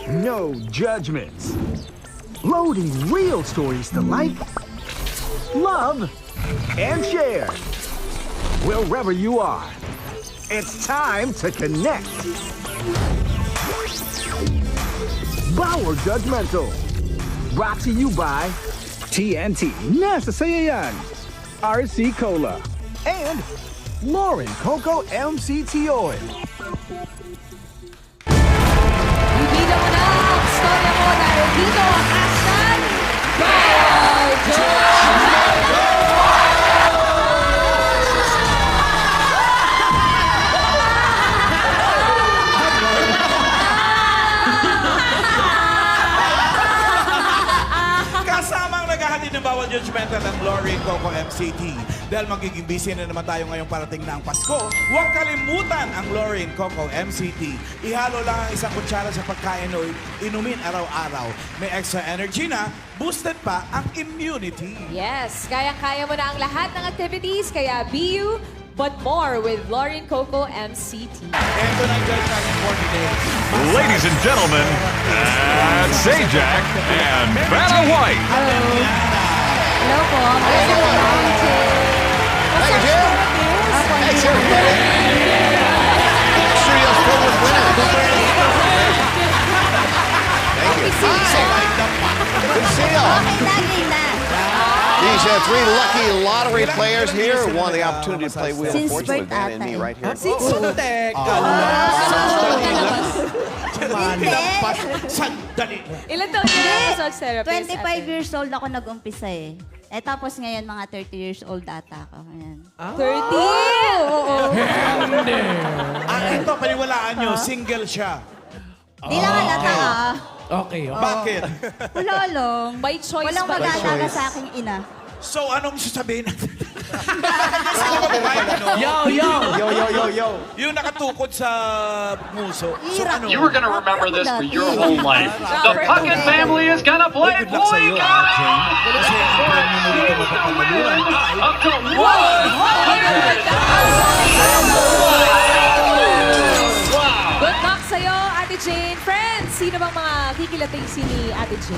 No judgments. Loading real stories to life, love, and share. Wherever you are, it's time to connect. Bauer Judgmental. Brought to you by TNT, Nasa Sayayan, RC Cola, and Lauren Coco MCT Oil. Ibida mo na ang storya mo dahil dito ang hashtag Bawal Judgmental! Kasamang naghahatid ng Bawal Judgmental ang Lauren Coco MCT. Dahil magiging busy na naman tayo ngayong parating na ang Pasko, huwag kalimutan ang Lauren Coco MCT. Ihalo lang ang isang kutsara sa pagkain o inumin araw-araw. May extra energy na, boosted pa ang immunity. Yes, kaya-kaya mo na ang lahat ng activities, kaya be you, but more with Lauren Coco MCT. Ito na ang judge natin for today. Ladies and gentlemen, Sajak and Vanna White. Hello po. Hey, Jim. Thanks, everybody. Studio's filled with winners. Thank you. Good to see you. These three lucky lottery players here won the opportunity to play Wheel of Fortune with Vanna and me right here. Sandali. Ilan taon ka na massage therapist? 25 years old ako nag-umpisa eh. Tapos ngayon, mga 30 years old ata ako. Ayan. 30? Oo. Ito, paniwalaan nyo, single siya. Di lang halata ah. Bakit? Wala lang. By choice Walang ba? mag-aalaga sa aking ina. So, anong sasabihin natin? Yung nakatukod sa muso. So, ano? You were going to remember this for your whole life. The Puckett family is going to play Good luck sa'yo, Boycott! Jane. Kasi ang plan mo dito magpapagalunan ay... Up to 100,000! Good luck sa'yo, Ate Jane. Friends, sino bang mga kikilating si Ate Jane?